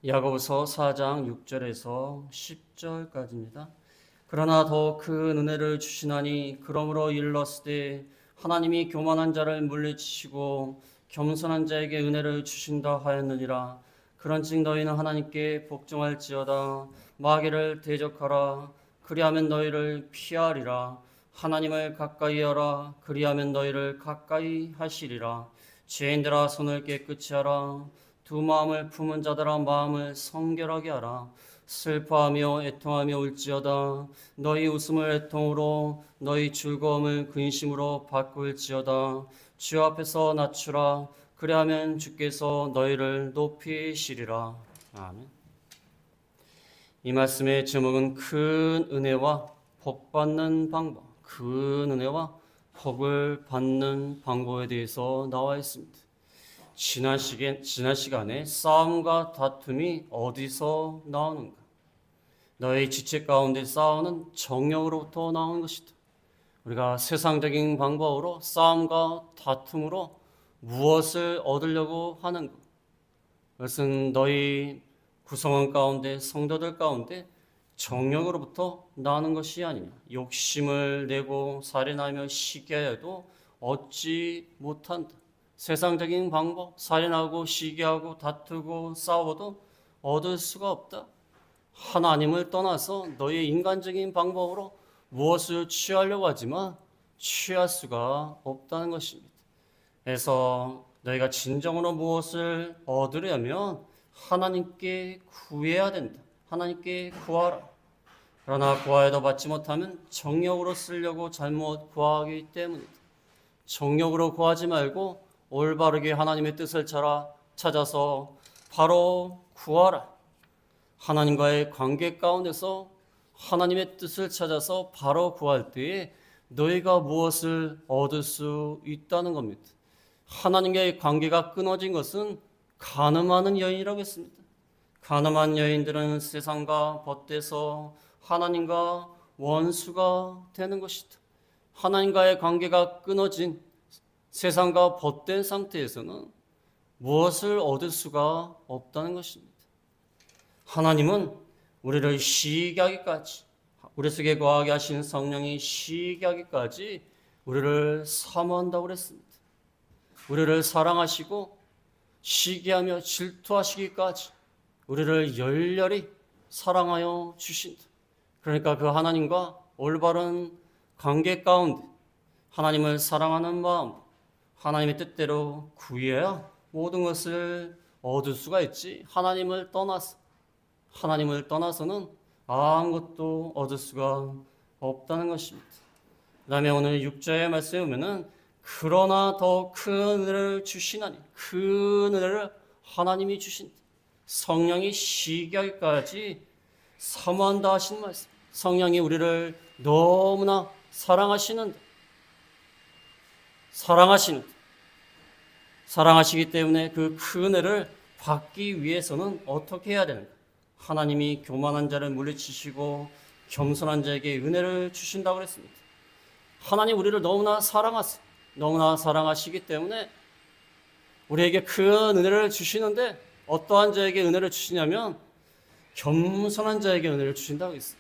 야고보서 4장 6절에서 10절까지입니다. 그러나 더 큰 은혜를 주시나니 그러므로 일렀으되 하나님이 교만한 자를 물리치시고 겸손한 자에게 은혜를 주신다 하였느니라. 그런즉 너희는 하나님께 복종할지어다. 마귀를 대적하라. 그리하면 너희를 피하리라. 하나님을 가까이 하라. 그리하면 너희를 가까이 하시리라. 죄인들아 손을 깨끗이 하라. 두 마음을 품은 자들아 마음을 성결하게 하라. 슬퍼하며 애통하며 울지어다. 너희 웃음을 애통으로 너희 즐거움을 근심으로 바꿀지어다. 주 앞에서 낮추라. 그리하면 주께서 너희를 높이시리라. 아멘. 이 말씀의 제목은 큰 은혜와 복 받는 방법, 큰 은혜와 복을 받는 방법에 대해서 나와 있습니다. 지난 시간에 싸움과 다툼이 어디서 나오는가? 너의 지체 가운데 싸우는 정욕으로부터 나오는 것이다. 우리가 세상적인 방법으로 싸움과 다툼으로 무엇을 얻으려고 하는가? 그것은 너희 구성원 가운데, 성도들 가운데 정욕으로부터 나오는 것이 아니냐. 욕심을 내고 살인하며 시기하여도 얻지 못한다. 세상적인 방법, 살인하고 시기하고 다투고 싸워도 얻을 수가 없다. 하나님을 떠나서 너의 인간적인 방법으로 무엇을 취하려고 하지만 취할 수가 없다는 것입니다. 그래서 너희가 진정으로 무엇을 얻으려면 하나님께 구해야 된다. 하나님께 구하라. 그러나 구하여도 받지 못하면 정욕으로 쓰려고 잘못 구하기 때문이다. 정욕으로 구하지 말고 올바르게 하나님의 뜻을 찾아서 바로 구하라. 하나님과의 관계 가운데서 하나님의 뜻을 찾아서 바로 구할 때에 너희가 무엇을 얻을 수 있다는 겁니다. 하나님과의 관계가 끊어진 것은 간음하는 여인이라고 했습니다. 간음한 여인들은 세상과 벗돼서 하나님과 원수가 되는 것이다. 하나님과의 관계가 끊어진 세상과 벗된 상태에서는 무엇을 얻을 수가 없다는 것입니다. 하나님은 우리를 시기게 하기까지, 우리 속에 거하게 하신 성령이 시기게 하기까지 우리를 사모한다고 그랬습니다. 우리를 사랑하시고 시기하며 질투하시기까지 우리를 열렬히 사랑하여 주신다. 그러니까 그 하나님과 올바른 관계 가운데 하나님을 사랑하는 마음, 하나님의 뜻대로 구해야 모든 것을 얻을 수가 있지. 하나님을 떠나서는 아무것도 얻을 수가 없다는 것입니다. 그 다음에 오늘 6절의 말씀에 보면은 그러나 더 큰 은혜를 주시나니, 큰 은혜를 하나님이 주신다. 성령이 시기하기까지 사모한다 하신 말씀. 성령이 우리를 너무나 사랑하시는데, 사랑하시기 때문에 그 큰 은혜를 받기 위해서는 어떻게 해야 되는가? 하나님이 교만한 자를 물리치시고 겸손한 자에게 은혜를 주신다고 그랬습니다. 하나님 우리를 너무나 사랑하시기 때문에 우리에게 큰 은혜를 주시는데 어떠한 자에게 은혜를 주시냐면 겸손한 자에게 은혜를 주신다고 했어요.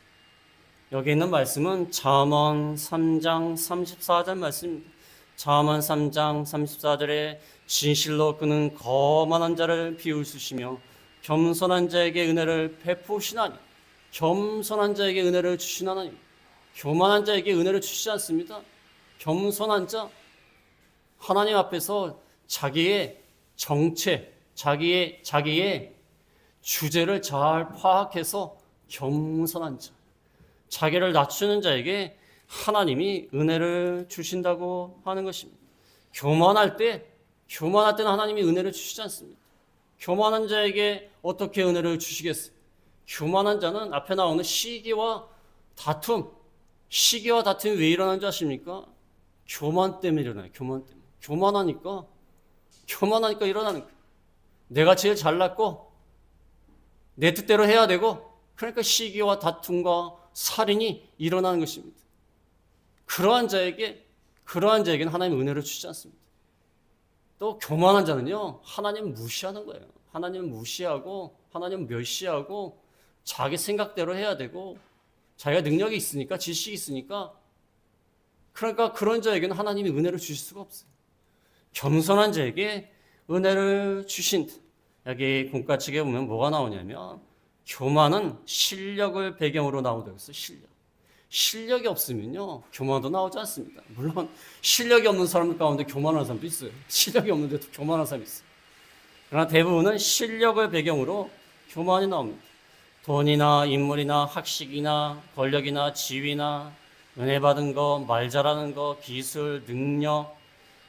여기 있는 말씀은 잠언 3장 34절 말씀입니다. 잠언 3장 34절에 진실로 그는 거만한 자를 비웃으시며 겸손한 자에게 은혜를 베푸시나니, 겸손한 자에게 은혜를 주시나니, 교만한 자에게 은혜를 주시지 않습니다. 겸손한 자, 하나님 앞에서 자기의 정체, 자기의 주제를 잘 파악해서 겸손한 자, 자기를 낮추는 자에게 하나님이 은혜를 주신다고 하는 것입니다. 교만할 때는 하나님이 은혜를 주시지 않습니다. 교만한 자에게 어떻게 은혜를 주시겠어요? 교만한 자는 앞에 나오는 시기와 다툼이 왜 일어나는 줄 아십니까? 교만 때문에 일어나요. 교만하니까 일어나는 거예요. 내가 제일 잘났고 내 뜻대로 해야 되고, 그러니까 시기와 다툼과 살인이 일어나는 것입니다. 그러한 자에게는 하나님은 은혜를 주지 않습니다. 또 교만한 자는요, 하나님을 무시하는 거예요. 하나님을 무시하고 하나님 멸시하고 자기 생각대로 해야 되고 자기가 능력이 있으니까 지식이 있으니까 그러니까 그런 자에게는 하나님이 은혜를 주실 수가 없어요. 겸손한 자에게 은혜를 주신 여기 공과칙에 보면 뭐가 나오냐면 교만은 실력을 배경으로 나오다고 했어요. 실력이 없으면요 교만도 나오지 않습니다. 물론 실력이 없는 사람 가운데 교만한 사람도 있어요. 실력이 없는데도 교만한 사람이 있어요. 그러나 대부분은 실력을 배경으로 교만이 나옵니다. 돈이나 인물이나 학식이나 권력이나 지위나 은혜 받은 거, 말 잘하는 거, 기술, 능력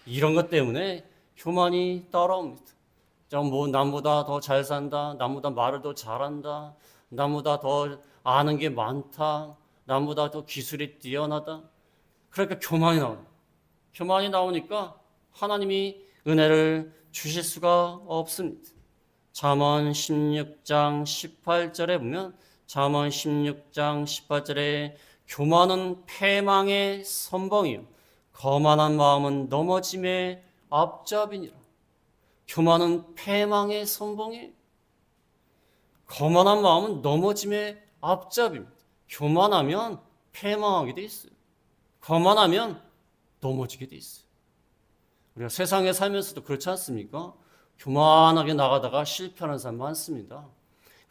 이런 것 때문에 교만이 따라옵니다. 뭐 남보다 더 잘 산다, 남보다 말을 더 잘한다, 남보다 더 아는 게 많다, 남보다 더 기술이 뛰어나다. 그러니까 교만이 나와요. 교만이 나오니까 하나님이 은혜를 주실 수가 없습니다. 잠언 16장 18절에 보면 잠언 16장 18절에 교만은 패망의 선봉이요 거만한 마음은 넘어짐의 앞잡이니라. 교만은 패망의 선봉이에요. 거만한 마음은 넘어짐의 앞잡이입니다. 교만하면 패망하게 돼 있어요. 거만하면 넘어지게 돼 있어요. 우리가 세상에 살면서도 그렇지 않습니까? 교만하게 나가다가 실패하는 사람 많습니다.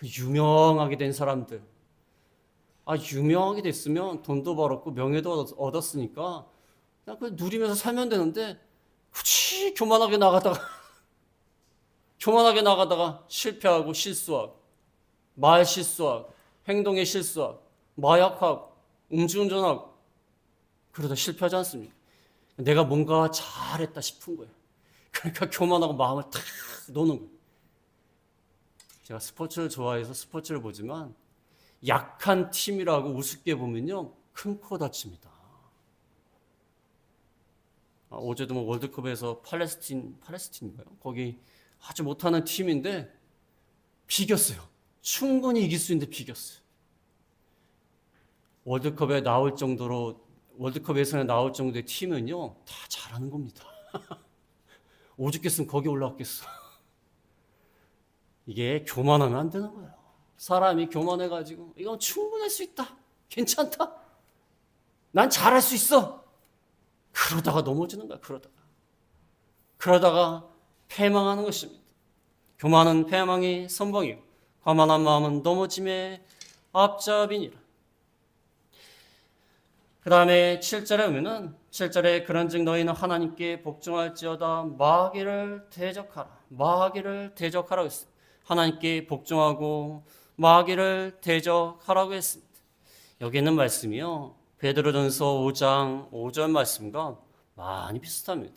유명하게 된 사람들. 유명하게 됐으면 돈도 벌었고 명예도 얻었으니까 그냥 그 누리면서 살면 되는데 굳이 교만하게 나가다가 실패하고 실수하고 말 실수하고 행동에 실수하고 마약하고 음주운전하고 그러다 실패하지 않습니까? 내가 뭔가 잘했다 싶은 거예요. 그러니까 교만하고 마음을 탁 놓는 거예요. 제가 스포츠를 좋아해서 스포츠를 보지만 약한 팀이라고 우습게 보면요 큰 코 다칩니다. 어제도 뭐 월드컵에서 팔레스틴인가요? 거기 아주 못하는 팀인데 비겼어요. 충분히 이길 수 있는데 비겼어요. 월드컵에 나올 정도로 월드컵 예선에 나올 정도의 팀은요 다 잘하는 겁니다. 오죽했으면 거기 올라왔겠어. 이게 교만하면 안 되는 거예요. 사람이 교만해가지고 이건 충분할 수 있다. 괜찮다. 난 잘할 수 있어. 그러다가 넘어지는 거야. 그러다가 패망하는 것입니다. 교만은 패망의 선봉이요 거만한 마음은 넘어짐의 앞잡이니라. 그 다음에 7절에 보면은 7절에 그런즉 너희는 하나님께 복종할지어다 마귀를 대적하라고 했습니다. 하나님께 복종하고 마귀를 대적하라고 했습니다. 여기 있는 말씀이요 베드로전서 5장 5절 말씀과 많이 비슷합니다.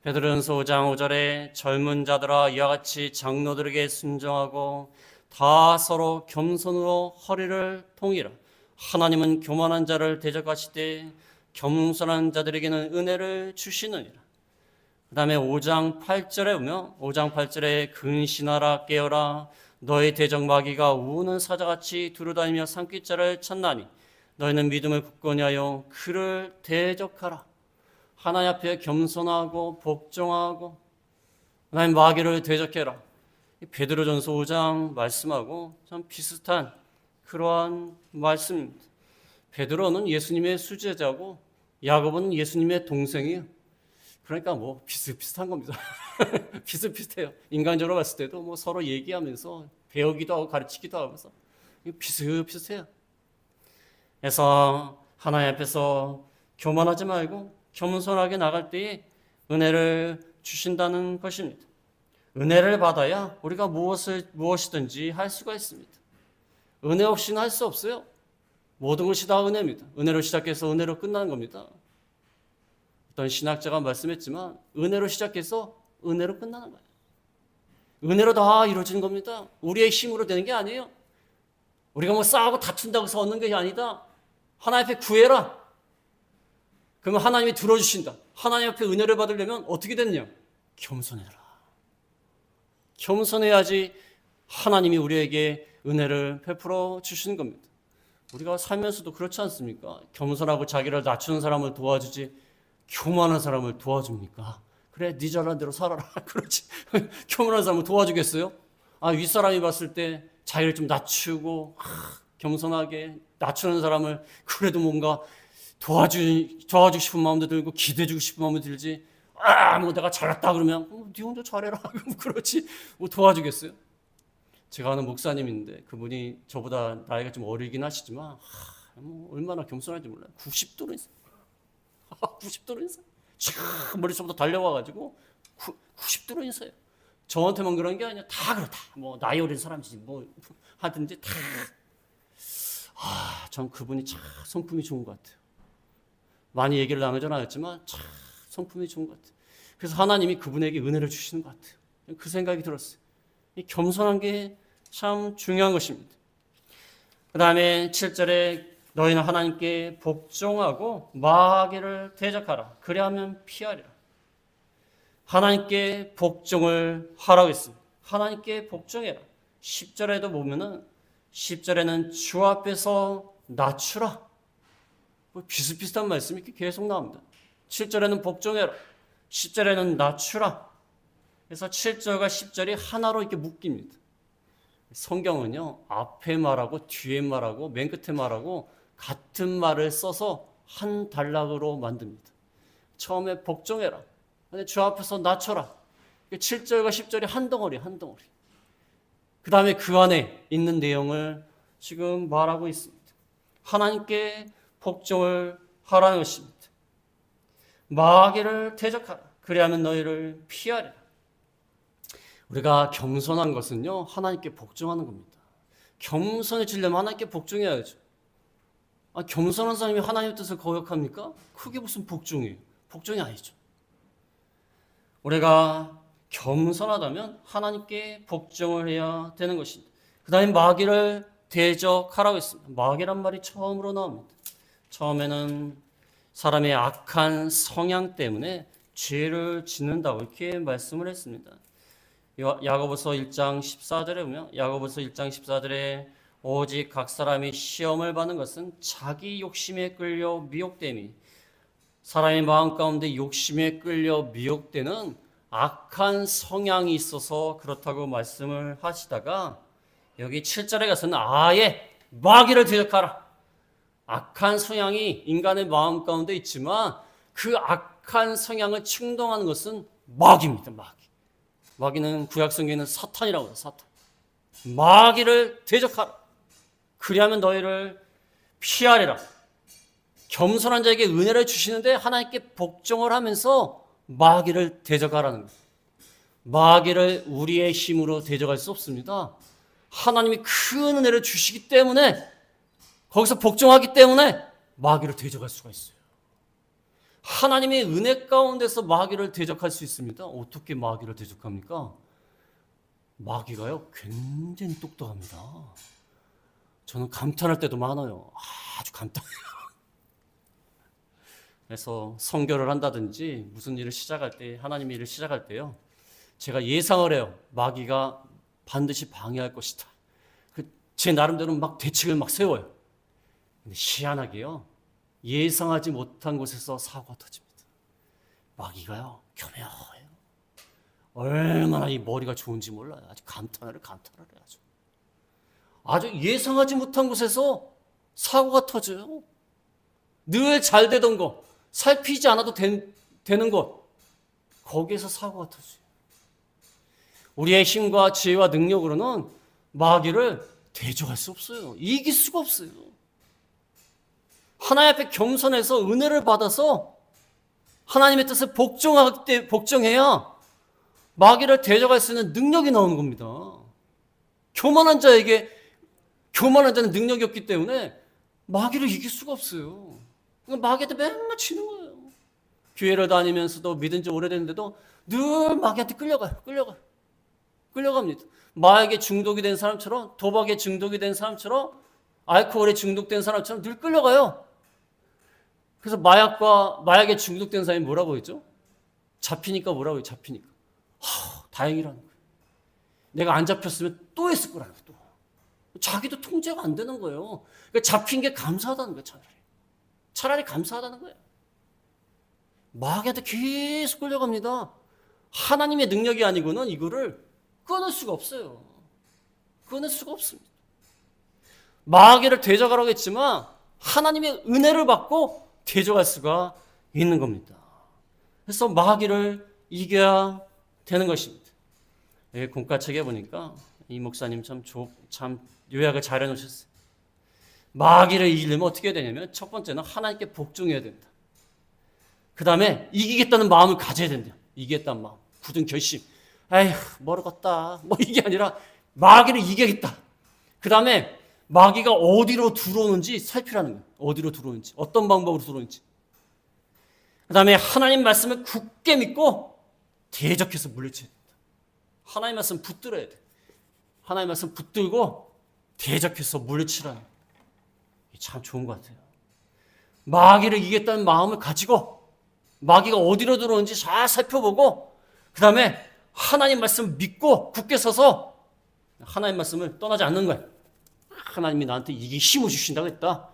베드로전서 5장 5절에 젊은 자들아 이와 같이 장로들에게 순종하고 다 서로 겸손으로 허리를 통이라. 하나님은 교만한 자를 대적하시되 겸손한 자들에게는 은혜를 주시느니라. 그 다음에 5장 8절에 보면 5장 8절에 근신하라 깨어라 너의 대적 마귀가 우는 사자같이 두루다니며 산기자를 찾나니 너희는 믿음을 굳건히 하여 그를 대적하라. 하나님 앞에 겸손하고 복종하고 하나님 마귀를 대적해라. 베드로전서 5장 말씀하고 참 비슷한 그러한 말씀입니다. 베드로는 예수님의 수제자고 야고보는 예수님의 동생이에요. 그러니까 뭐 비슷비슷한 겁니다. 비슷비슷해요. 인간적으로 봤을 때도 뭐 서로 얘기하면서 배우기도 하고 가르치기도 하면서 비슷비슷해요. 그래서 하나님 앞에서 교만하지 말고 겸손하게 나갈 때에 은혜를 주신다는 것입니다. 은혜를 받아야 우리가 무엇이든지 할 수가 있습니다. 은혜 없이는 할 수 없어요. 모든 것이 다 은혜입니다. 은혜로 시작해서 은혜로 끝나는 겁니다. 어떤 신학자가 말씀했지만 은혜로 시작해서 은혜로 끝나는 거예요. 은혜로 다 이루어진 겁니다. 우리의 힘으로 되는 게 아니에요. 우리가 뭐 싸우고 다툰다고 해서 얻는 게 아니다. 하나님 앞에 구해라. 그러면 하나님이 들어주신다. 하나님 앞에 은혜를 받으려면 어떻게 됐냐? 겸손해라. 겸손해야지 하나님이 우리에게 은혜를 베풀어 주시는 겁니다. 우리가 살면서도 그렇지 않습니까? 겸손하고 자기를 낮추는 사람을 도와주지 교만한 사람을 도와줍니까? 그래, 네 잘난 대로 살아라. 그렇지. 교만한 사람을 도와주겠어요? 윗사람이 봤을 때 자기를 좀 낮추고 겸손하게 낮추는 사람을 그래도 뭔가 도와주고 싶은 마음도 들고 기대주고 싶은 마음도 들지. 뭐 내가 잘났다 그러면 네 혼자 잘해라. 그렇지. 뭐 도와주겠어요? 제가 아는 목사님인데 그분이 저보다 나이가 좀 어리긴 하시지만 뭐 얼마나 겸손한지 몰라요. 90도로 인사요. 90도로 인사요. 촥 머릿속부터 달려와가지고 90도로 인사요. 저한테만 그런 게 아니라 다 그렇다. 뭐 나이 어린 사람이지 뭐 하든지 다. 전 그분이 참 성품이 좋은 것 같아요. 많이 얘기를 나누진 않았지만 참 성품이 좋은 것 같아요. 그래서 하나님이 그분에게 은혜를 주시는 것 같아요. 그 생각이 들었어요. 이 겸손한 게 참 중요한 것입니다. 그 다음에 7절에 너희는 하나님께 복종하고 마귀를 대적하라. 그리하면 피하리라. 하나님께 복종을 하라고 했습니다. 하나님께 복종해라. 10절에도 보면은 10절에는 주 앞에서 낮추라. 비슷비슷한 말씀이 이렇게 계속 나옵니다. 7절에는 복종해라. 10절에는 낮추라. 그래서 7절과 10절이 하나로 이렇게 묶입니다. 성경은요, 앞에 말하고 뒤에 말하고 맨 끝에 말하고 같은 말을 써서 한 단락으로 만듭니다. 처음에 복종해라. 근데 주 앞에서 낮춰라. 7절과 10절이 한 덩어리, 한 덩어리. 그 다음에 그 안에 있는 내용을 지금 말하고 있습니다. 하나님께 복종을 하라는 것입니다. 마귀를 대적하라. 그리하면 너희를 피하리라. 우리가 겸손한 것은요, 하나님께 복종하는 겁니다. 겸손해지려면 하나님께 복종해야죠. 겸손한 사람이 하나님의 뜻을 거역합니까? 그게 무슨 복종이에요? 복종이 아니죠. 우리가 겸손하다면 하나님께 복종을 해야 되는 것입니다. 그 다음에 마귀를 대적하라고 했습니다. 마귀란 말이 처음으로 나옵니다. 처음에는 사람의 악한 성향 때문에 죄를 짓는다고 이렇게 말씀을 했습니다. 야고보서 1장 14절에 보면 야고보서 1장 14절에 오직 각 사람이 시험을 받는 것은 자기 욕심에 끌려 미혹됨이, 사람의 마음 가운데 욕심에 끌려 미혹되는 악한 성향이 있어서 그렇다고 말씀을 하시다가 여기 7절에 가서는 아예 마귀를 대적하라. 악한 성향이 인간의 마음 가운데 있지만 그 악한 성향을 충동하는 것은 마귀입니다. 마귀는 구약성경에는 사탄이라고 해요. 사탄. 마귀를 대적하라. 그리하면 너희를 피하리라. 겸손한 자에게 은혜를 주시는데 하나님께 복종을 하면서 마귀를 대적하라는 거예요. 마귀를 우리의 힘으로 대적할 수 없습니다. 하나님이 큰 은혜를 주시기 때문에, 거기서 복종하기 때문에 마귀를 대적할 수가 있어요. 하나님의 은혜 가운데서 마귀를 대적할 수 있습니다. 어떻게 마귀를 대적합니까? 마귀가요, 굉장히 똑똑합니다. 저는 감탄할 때도 많아요. 아주 감탄해요. 그래서 선교를 한다든지 무슨 일을 시작할 때, 하나님의 일을 시작할 때요, 제가 예상을 해요. 마귀가 반드시 방해할 것이다. 제 나름대로 막 대책을 막 세워요. 근데 희한하게요, 예상하지 못한 곳에서 사고가 터집니다. 마귀가요, 교묘해요. 얼마나 이 머리가 좋은지 몰라요. 아주 감탄을 해야죠. 아주 예상하지 못한 곳에서 사고가 터져요. 늘 잘 되던 거, 살피지 않아도 되는 것, 거기에서 사고가 터져요. 우리의 힘과 지혜와 능력으로는 마귀를 대적할 수 없어요. 이길 수가 없어요. 하나님 앞에 겸손해서 은혜를 받아서 하나님의 뜻을 복종해야 마귀를 대적할 수 있는 능력이 나오는 겁니다. 교만한 자는 능력이 없기 때문에 마귀를 이길 수가 없어요. 마귀한테 맨날 치는 거예요. 교회를 다니면서도 믿은 지 오래됐는데도 늘 마귀한테 끌려갑니다. 마약에 중독이 된 사람처럼, 도박에 중독이 된 사람처럼, 알코올에 중독된 사람처럼 늘 끌려가요. 그래서 마약에 중독된 사람이 뭐라고 했죠? 잡히니까 뭐라고 해요? 잡히니까. 다행이라는 거예요. 내가 안 잡혔으면 또 했을 거라는 거예요. 자기도 통제가 안 되는 거예요. 그러니까 잡힌 게 감사하다는 거예요. 차라리 감사하다는 거예요. 마귀한테 계속 끌려갑니다. 하나님의 능력이 아니고는 이거를 끊을 수가 없어요. 끊을 수가 없습니다. 마귀를 대적하라고 했지만 하나님의 은혜를 받고 대적할 수가 있는 겁니다. 그래서 마귀를 이겨야 되는 것입니다. 공과책에 보니까 이 목사님 참 요약을 잘 해놓으셨어요. 마귀를 이기려면 어떻게 해야 되냐면 첫 번째는 하나님께 복종해야 된다. 그 다음에 이기겠다는 마음을 가져야 된다. 이기겠다는 마음, 굳은 결심. 에휴 모르겠다. 뭐 이게 아니라 마귀를 이기겠다. 그 다음에 마귀가 어디로 들어오는지 살피라는 거예요. 어디로 들어오는지, 어떤 방법으로 들어오는지. 그 다음에 하나님 말씀을 굳게 믿고 대적해서 물리쳐야 된다. 하나님 말씀 붙들어야 돼. 하나님 말씀 붙들고 대적해서 물리치라는 거예요. 참 좋은 것 같아요. 마귀를 이기겠다는 마음을 가지고 마귀가 어디로 들어오는지 잘 살펴보고 그 다음에 하나님 말씀을 믿고 굳게 서서 하나님 말씀을 떠나지 않는 거예요. 하나님이 나한테 이기기 힘을 주신다고 했다.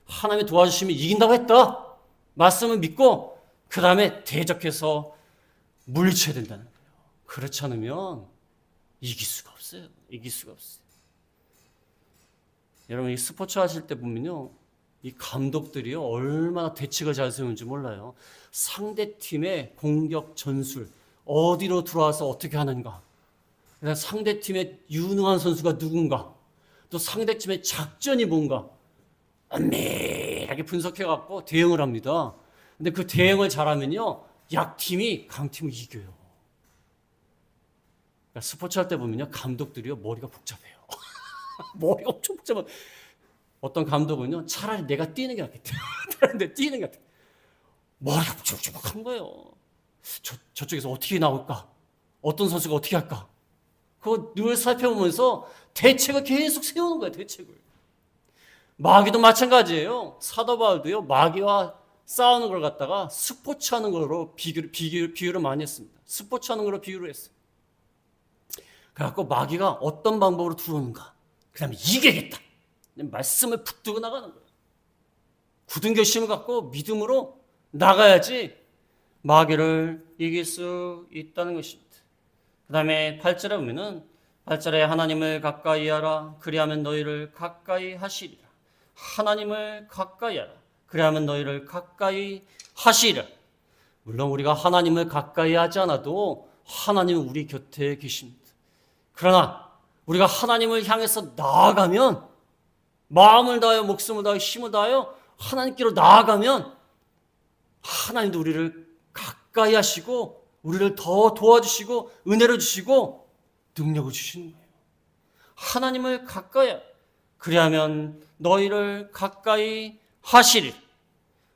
하나님이 도와주시면 이긴다고 했다. 말씀을 믿고 그 다음에 대적해서 물리쳐야 된다는 거예요. 그렇지 않으면 이길 수가 없어요. 이길 수가 없어요. 여러분 이 스포츠 하실 때 보면요. 이 감독들이요. 얼마나 대책을 잘 세우는지 몰라요. 상대 팀의 공격 전술 어디로 들어와서 어떻게 하는가. 그다음 상대 팀의 유능한 선수가 누군가. 또 상대 팀의 작전이 뭔가. 엄밀하게 분석해갖고 대응을 합니다. 근데 그 대응을 잘하면요. 약팀이 강팀을 이겨요. 그러니까 스포츠 할 때 보면요. 감독들이요. 머리가 복잡해요. 머리가 엄청 복잡해. 어떤 감독은요. 차라리 내가 뛰는 게 낫겠다. 다른 데 뛰는 게 낫겠다. 머리가 복잡한 거예요. 저쪽에서 어떻게 나올까? 어떤 선수가 어떻게 할까? 그거 늘 살펴보면서 대책을 계속 세우는 거예요. 대책을. 마귀도 마찬가지예요. 사도 바울도요. 마귀와 싸우는 걸 갖다가 스포츠 하는 거로 비유를 많이 했습니다. 스포츠 하는 거로 비유를 했어요. 그래갖고 마귀가 어떤 방법으로 들어오는가. 그 다음에 이기겠다. 말씀을 붙들고 나가는 거예요. 굳은 결심을 갖고 믿음으로 나가야지 마귀를 이길 수 있다는 것입니다. 그 다음에 8절에 보면은 8절에 하나님을 가까이 하라. 그리하면 너희를 가까이 하시리라. 하나님을 가까이 하라. 그리하면 너희를 가까이 하시리라. 물론 우리가 하나님을 가까이 하지 않아도 하나님은 우리 곁에 계십니다. 그러나 우리가 하나님을 향해서 나아가면 마음을 다하여 목숨을 다하여 힘을 다하여 하나님께로 나아가면 하나님도 우리를 가까이 하시고 우리를 더 도와주시고 은혜를 주시고 능력을 주시는 거예요. 하나님을 가까이 하라. 그리하면 너희를 가까이 하시리.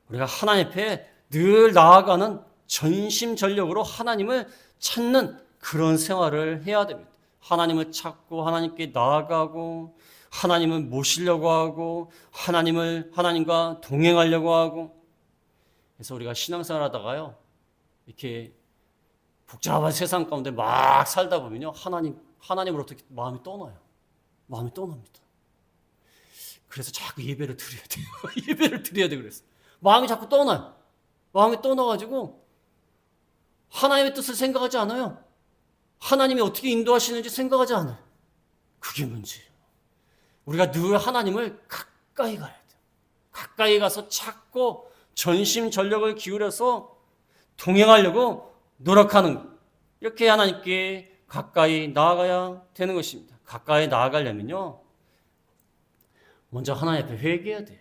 우리가 하나님 앞에 늘 나아가는 전심전력으로 하나님을 찾는 그런 생활을 해야 됩니다. 하나님을 찾고 하나님께 나아가고 하나님을 모시려고 하고 하나님과 동행하려고 하고. 그래서 우리가 신앙생활 하다가요 이렇게 복잡한 세상 가운데 막 살다 보면요 하나님으로부터 마음이 떠나요. 마음이 떠납니다. 그래서 자꾸 예배를 드려야 돼요. 예배를 드려야 돼. 그래서 마음이 자꾸 떠나요. 마음이 떠나가지고 하나님의 뜻을 생각하지 않아요. 하나님이 어떻게 인도하시는지 생각하지 않아요. 그게 문제예요. 우리가 늘 하나님을 가까이 가야 돼요. 가까이 가서 찾고 전심전력을 기울여서 동행하려고 노력하는 것. 이렇게 하나님께 가까이 나아가야 되는 것입니다. 가까이 나아가려면요 먼저 하나님 앞에 회개해야 돼요.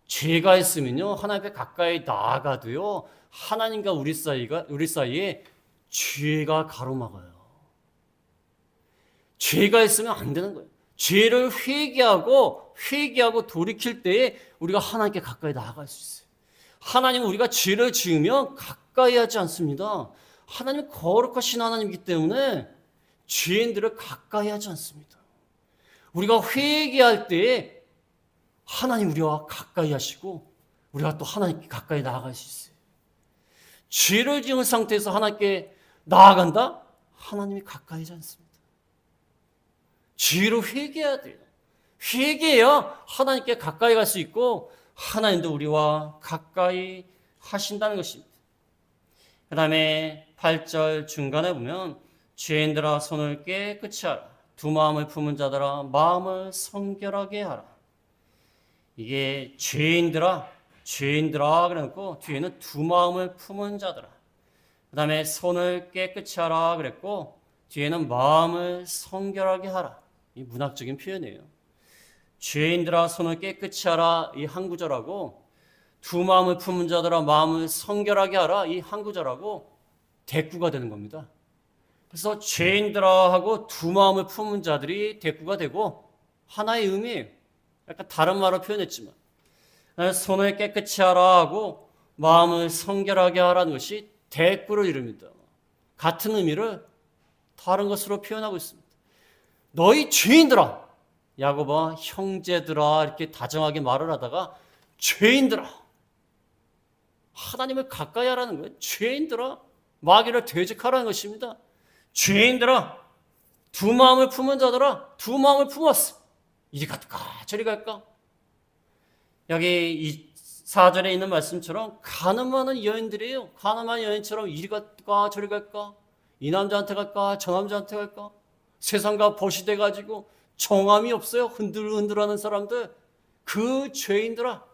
죄가 있으면요 하나님 앞에 가까이 나아가도요 하나님과 우리 사이에 죄가 가로막아요. 죄가 있으면 안 되는 거예요. 죄를 회개하고 돌이킬 때에 우리가 하나님께 가까이 나아갈 수 있어요. 하나님은 우리가 죄를 지으면 가까이 하지 않습니다. 하나님은 거룩하신 하나님이기 때문에 죄인들을 가까이 하지 않습니다. 우리가 회개할 때에 하나님 우리와 가까이 하시고 우리가 또 하나님께 가까이 나아갈 수 있어요. 죄를 지은 상태에서 하나님께 나아간다? 하나님이 가까이 하지 않습니다. 죄로 회개해야 돼요. 회개해야 하나님께 가까이 갈 수 있고 하나님도 우리와 가까이 하신다는 것입니다. 그 다음에 8절 중간에 보면 죄인들아 손을 깨끗이 하라. 두 마음을 품은 자들아 마음을 성결하게 하라. 이게 죄인들아 그래놓고 뒤에는 두 마음을 품은 자들아. 그 다음에 손을 깨끗이 하라 그랬고 뒤에는 마음을 성결하게 하라. 이 문학적인 표현이에요. 죄인들아 손을 깨끗이 하라 이 한 구절하고 두 마음을 품은 자들아 마음을 성결하게 하라 이 한 구절하고 대꾸가 되는 겁니다. 그래서 죄인들아 하고 두 마음을 품은 자들이 대꾸가 되고 하나의 의미예요. 약간 다른 말로 표현했지만 손을 깨끗이 하라 하고 마음을 성결하게 하라는 것이 대꾸를 이룹니다. 같은 의미를 다른 것으로 표현하고 있습니다. 너희 죄인들아, 야고보가 형제들아 이렇게 다정하게 말을 하다가 죄인들아, 하나님을 가까이 하라는 거예요. 죄인들아, 마귀를 대적하라는 것입니다. 죄인들아, 두 마음을 품은 자들아, 두 마음을 품었어. 이리 갈까 저리 갈까. 여기 이 4절에 있는 말씀처럼 가늠하는 여인들이에요. 가늠한 여인처럼 이리 갈까 저리 갈까, 이 남자한테 갈까 저 남자한테 갈까, 세상과 벗이 돼가지고 정함이 없어요. 흔들흔들하는 사람들, 그 죄인들아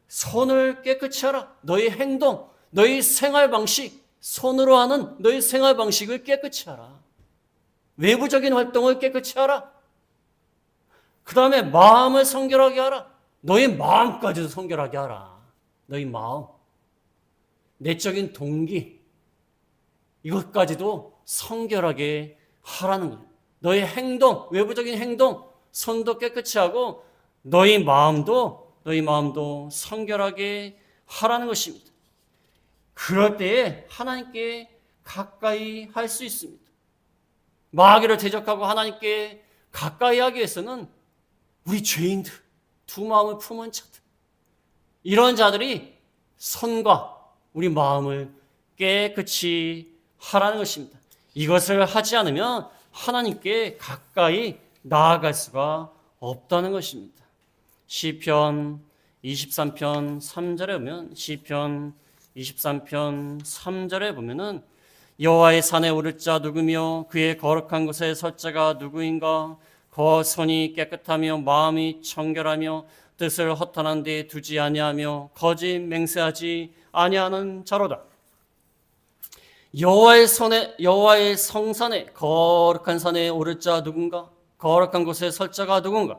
손을 깨끗이 하라. 너희 행동, 너희 생활 방식, 손으로 하는 너희 생활 방식을 깨끗이 하라. 외부적인 활동을 깨끗이 하라. 그 다음에 마음을 성결하게 하라. 너희 마음까지도 성결하게 하라. 너희 마음, 내적인 동기, 이것까지도 성결하게 하라는 거예요. 너희 행동, 외부적인 행동, 손도 깨끗이 하고 너희 마음도 성결하게 하라는 것입니다. 그럴 때에 하나님께 가까이 할 수 있습니다. 마귀를 대적하고 하나님께 가까이 하기 위해서는 우리 죄인들, 두 마음을 품은 자들, 이런 자들이 손과 우리 마음을 깨끗이 하라는 것입니다. 이것을 하지 않으면 하나님께 가까이 나아갈 수가 없다는 것입니다. 시편 23편 3절에 보면, 시편 23편 3절에 보면은 여호와의 산에 오를 자 누구며 그의 거룩한 곳에 설 자가 누구인가. 그 손이 깨끗하며 마음이 청결하며 뜻을 허탄한 데 두지 아니하며 거짓 맹세하지 아니하는 자로다. 여호와의 성산에, 거룩한 산에 오를 자 누군가? 거룩한 곳에 설 자가 누군가?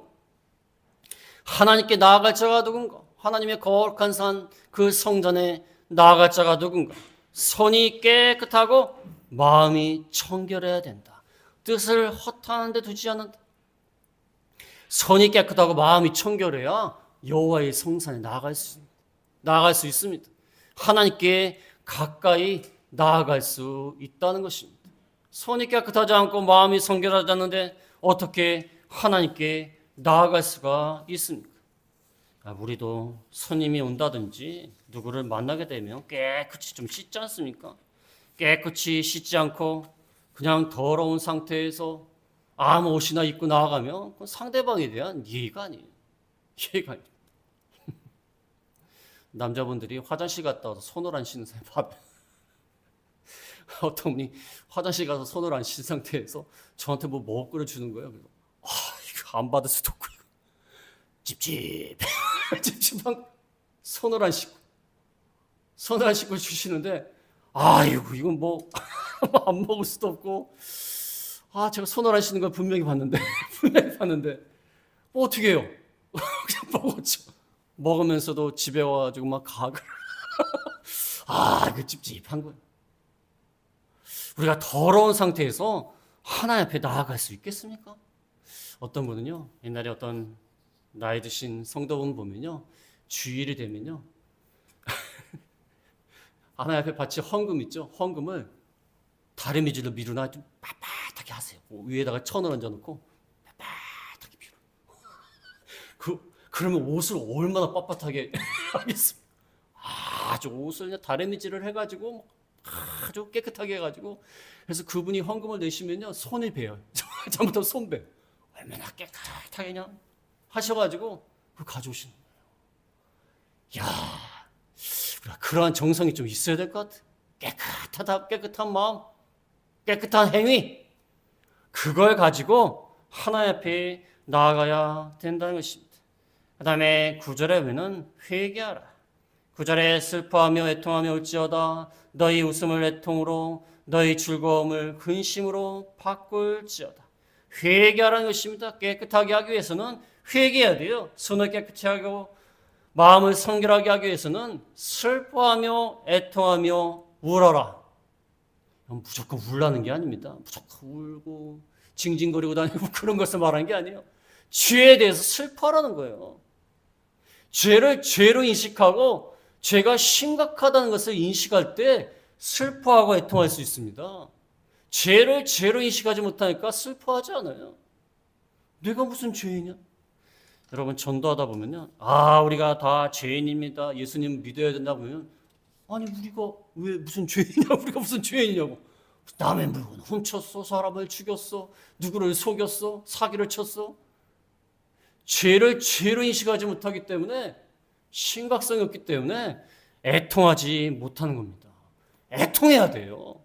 하나님께 나아갈 자가 누군가? 하나님의 거룩한 산, 그 성전에 나아갈 자가 누군가? 손이 깨끗하고 마음이 청결해야 된다. 뜻을 허탄한 데 두지 않는다. 손이 깨끗하고 마음이 청결해야 여호와의 성산에 나아갈 수 있습니다. 하나님께 가까이 나아갈 수 있다는 것입니다. 손이 깨끗하지 않고 마음이 성결하지 않는데 어떻게 하나님께 나아갈 수가 있습니까? 우리도 손님이 온다든지 누구를 만나게 되면 깨끗이 좀 씻지 않습니까? 깨끗이 씻지 않고 그냥 더러운 상태에서 아무 옷이나 입고 나아가면 그건 상대방에 대한 예의가 아니에요. 예의가 아니에요. 남자분들이 화장실 갔다 와서 손을 안 씻는 사람 봐요. 어떤 분이 화장실 가서 손을 안 씻은 상태에서 저한테 뭐 끓여주는 거예요. 그래서 이거 안 받을 수도 없고 찝찝한 손을 안 씻고 주시는데 아이고 이건 뭐 안 먹을 수도 없고 제가 손을 안 씻는 걸 분명히 봤는데 뭐 어떻게 해요? 그냥 먹었죠. 먹으면서도 집에 와가지고 막 가글 이거 찝찝한 거예요. 우리가 더러운 상태에서 하나님 앞에 나아갈 수 있겠습니까? 어떤 분은요, 옛날에 어떤 나이 드신 성도분 보면요, 주일이 되면요 하나님 앞에 바칠 헌금 있죠? 헌금을 다리미질로 미루나 좀 빳빳하게 하세요. 위에다가 천을 얹어놓고 빳빳하게 미루. 그러면 옷을 얼마나 빳빳하게 하겠습니까? 아주 옷을 그냥 다리미질을 해가지고 아주 깨끗하게 해가지고, 그래서 그분이 헌금을 내시면요 손이 베요. 잘못하면 손 베요. 얼마나 깨끗하게 그냥 하셔가지고 그걸 가져오시는 거예요. 야, 그러한 정성이 좀 있어야 될 것 같아. 깨끗한 마음, 깨끗한 행위, 그걸 가지고 하나님 앞에 나아가야 된다는 것입니다. 그 다음에 9절에 보면 회개하라. 9절에 슬퍼하며 애통하며 올지어다 너희 웃음을 애통으로 너희 즐거움을 근심으로 바꿀지어다. 회개하라는 것입니다. 깨끗하게 하기 위해서는 회개해야 돼요. 손을 깨끗이 하고 마음을 성결하게 하기 위해서는 슬퍼하며 애통하며 울어라. 무조건 울라는 게 아닙니다. 무조건 울고 징징거리고 다니고 그런 것을 말하는 게 아니에요. 죄에 대해서 슬퍼하라는 거예요. 죄를 죄로 인식하고 죄가 심각하다는 것을 인식할 때 슬퍼하고 애통할 수 있습니다. 죄를 죄로 인식하지 못하니까 슬퍼하지 않아요. 내가 무슨 죄이냐? 여러분 전도하다 보면요. 우리가 다 죄인입니다. 예수님 믿어야 된다 보면 아니 우리가 왜 무슨 죄이냐? 우리가 무슨 죄이냐고. 남의 물건 훔쳤어. 사람을 죽였어. 누구를 속였어. 사기를 쳤어. 죄를 죄로 인식하지 못하기 때문에 심각성이 없기 때문에 애통하지 못하는 겁니다. 애통해야 돼요.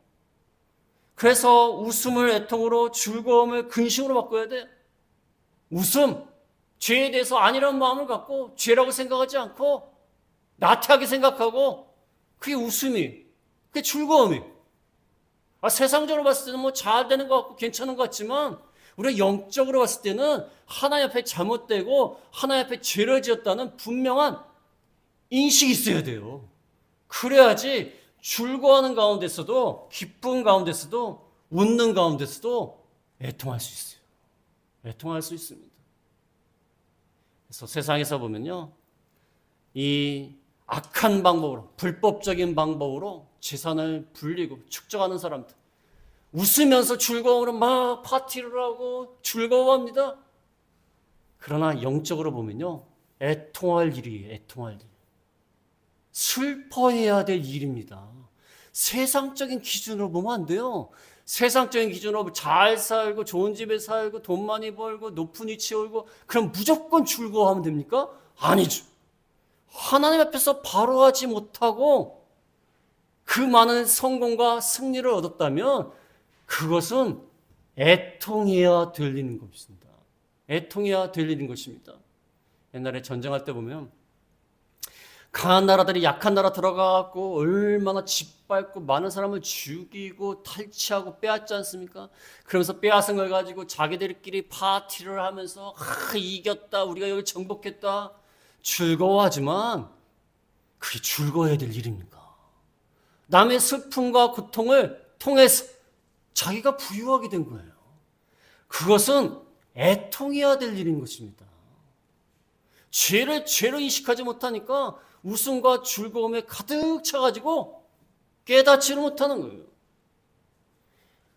그래서 웃음을 애통으로 즐거움을 근심으로 바꿔야 돼. 웃음, 죄에 대해서 아니라는 마음을 갖고 죄라고 생각하지 않고 나태하게 생각하고 그게 웃음이, 그게 즐거움이. 세상적으로 봤을 때는 뭐 잘 되는 것 같고 괜찮은 것 같지만 우리가 영적으로 봤을 때는 하나님 앞에 잘못되고 하나님 앞에 죄를 지었다는 분명한 인식이 있어야 돼요. 그래야지 즐거워하는 가운데서도 기쁜 가운데서도 웃는 가운데서도 애통할 수 있어요. 애통할 수 있습니다. 그래서 세상에서 보면요. 이 악한 방법으로 불법적인 방법으로 재산을 불리고 축적하는 사람들 웃으면서 즐거움으로 막 파티를 하고 즐거워합니다. 그러나 영적으로 보면요. 애통할 일이에요. 애통할 일. 슬퍼해야 될 일입니다. 세상적인 기준으로 보면 안 돼요. 세상적인 기준으로 잘 살고 좋은 집에 살고 돈 많이 벌고 높은 위치에 오고 그럼 무조건 즐거워하면 됩니까? 아니죠. 하나님 앞에서 바로 하지 못하고 그 많은 성공과 승리를 얻었다면 그것은 애통해야 될 일인 것입니다. 애통해야 될 일인 것입니다. 옛날에 전쟁할 때 보면 강한 나라들이 약한 나라 들어가고 얼마나 짓밟고 많은 사람을 죽이고 탈취하고 빼앗지 않습니까? 그러면서 빼앗은 걸 가지고 자기들끼리 파티를 하면서 이겼다 우리가 여기 정복했다 즐거워하지만 그게 즐거워야 될 일입니까? 남의 슬픔과 고통을 통해서 자기가 부유하게 된 거예요. 그것은 애통해야 될 일인 것입니다. 죄를 죄로 인식하지 못하니까 웃음과 즐거움에 가득 차가지고 깨닫지를 못하는 거예요.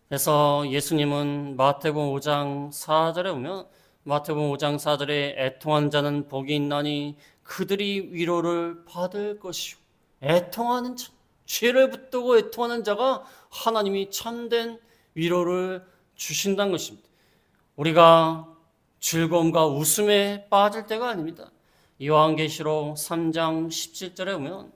그래서 예수님은 마태복음 5장 4절에 보면 마태복음 5장 4절에 애통한 자는 복이 있나니 그들이 위로를 받을 것이요. 애통하는 자, 죄를 붙들고 애통하는 자가 하나님이 참된 위로를 주신다는 것입니다. 우리가 즐거움과 웃음에 빠질 때가 아닙니다. 요한계시록 3장 17절에 보면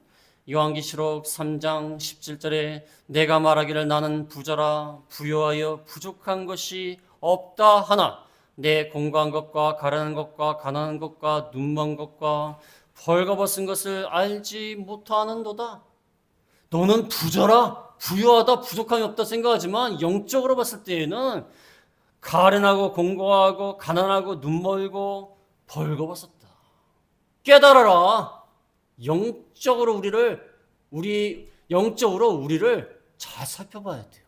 요한계시록 3장 17절에 내가 말하기를 나는 부자라 부요하여 부족한 것이 없다 하나 내 공고한 것과 가라는 것과 가난한 것과 눈먼 것과 벌거벗은 것을 알지 못하는도다. 너는 부자라 부유하다 부족함이 없다 생각하지만 영적으로 봤을 때에는 가련하고 공고하고 가난하고 눈멀고 벌거벗었다. 깨달아라. 영적으로 우리를 잘 살펴봐야 돼요.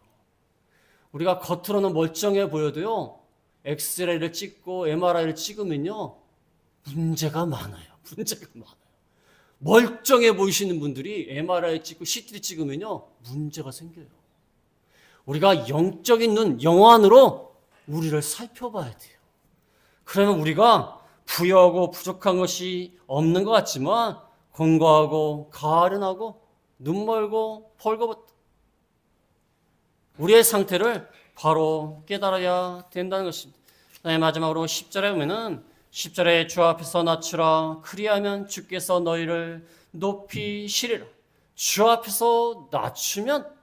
우리가 겉으로는 멀쩡해 보여도요. 엑스레이를 찍고 MRI를 찍으면요. 문제가 많아요. 문제가 많아요. 멀쩡해 보이시는 분들이 MRI 찍고 CT 찍으면요. 문제가 생겨요. 우리가 영적인 눈, 영안으로 우리를 살펴봐야 돼요. 그러면 우리가 부유하고 부족한 것이 없는 것 같지만 공고하고 가련하고 눈멀고 벌거벗다. 우리의 상태를 바로 깨달아야 된다는 것입니다. 마지막으로 10절에 보면은 10절에 주 앞에서 낮추라 그리하면 주께서 너희를 높이시리라. 주 앞에서 낮추면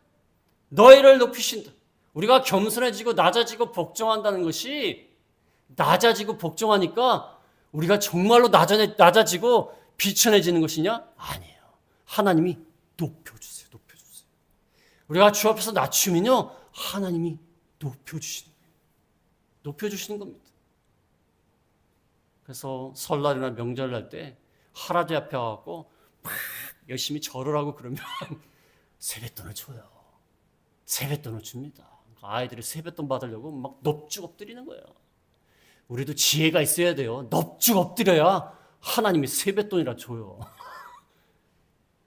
너희를 높이신다. 우리가 겸손해지고 낮아지고 복종한다는 것이 낮아지고 복종하니까 우리가 정말로 낮아지고 비천해지는 것이냐? 아니에요. 하나님이 높여주세요. 높여주세요. 우리가 주 앞에서 낮추면요. 하나님이 높여주시는 거예요. 높여주시는 겁니다. 그래서 설날이나 명절날 때 할아버지 앞에 와갖고 막 열심히 절을 하고 그러면 세뱃돈을 줘요. 세뱃돈을 줍니다. 아이들이 세뱃돈 받으려고 막 넙죽 엎드리는 거예요. 우리도 지혜가 있어야 돼요. 넙죽 엎드려야 하나님이 세뱃돈이라 줘요.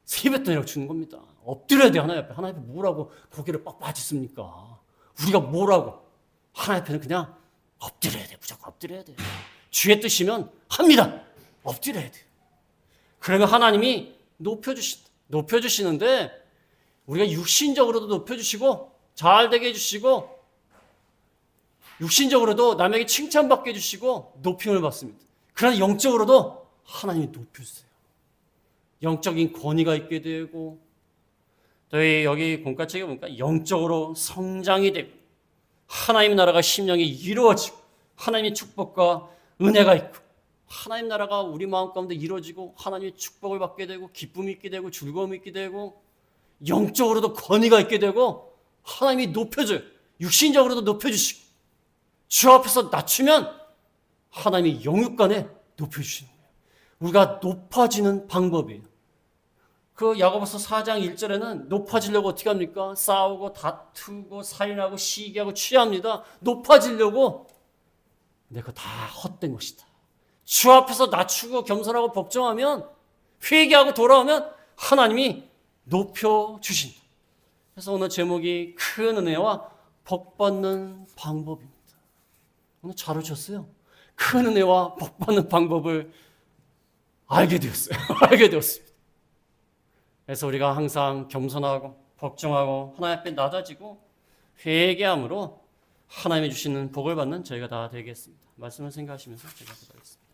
세뱃돈이라고 주는 겁니다. 엎드려야 돼요. 하나님 앞에. 하나님 앞에 뭐라고 고개를 빡빡이 씁니까? 우리가 뭐라고. 하나님 앞에는 그냥 엎드려야 돼. 무조건 엎드려야 돼. 주의 뜻이면 합니다. 엎드려야 돼. 그러면 하나님이 높여주신다. 높여주시는데 우리가 육신적으로도 높여주시고 잘 되게 해주시고 육신적으로도 남에게 칭찬받게 해주시고 높임을 받습니다. 그러나 영적으로도 하나님이 높여주세요. 영적인 권위가 있게 되고 저희 여기 공과책에 보니까 영적으로 성장이 되고 하나님 나라가 심령에 이루어지고 하나님의 축복과 은혜가 있고 하나님 나라가 우리 마음 가운데 이루어지고 하나님의 축복을 받게 되고 기쁨이 있게 되고 즐거움이 있게 되고 영적으로도 권위가 있게 되고 하나님이 높여줘요. 육신적으로도 높여주시고 주 앞에서 낮추면 하나님이 영육간에 높여주시는 거예요. 우리가 높아지는 방법이에요. 그 야고보서 4장 1절에는 높아지려고 어떻게 합니까? 싸우고 다투고 살인하고 시기하고 취합니다. 높아지려고. 근데 그거 다 헛된 것이다. 주 앞에서 낮추고 겸손하고 복종하면 회개하고 돌아오면 하나님이 높여주신다. 그래서 오늘 제목이 큰 은혜와 복받는 방법입니다. 오늘 잘 오셨어요. 큰 은혜와 복받는 방법을 알게 되었어요. 알게 되었습니다. 그래서 우리가 항상 겸손하고 복종하고 하나님 앞에 낮아지고 회개함으로 하나님이 주시는 복을 받는 저희가 다 되겠습니다. 말씀을 생각하시면서 제가 기도하겠습니다.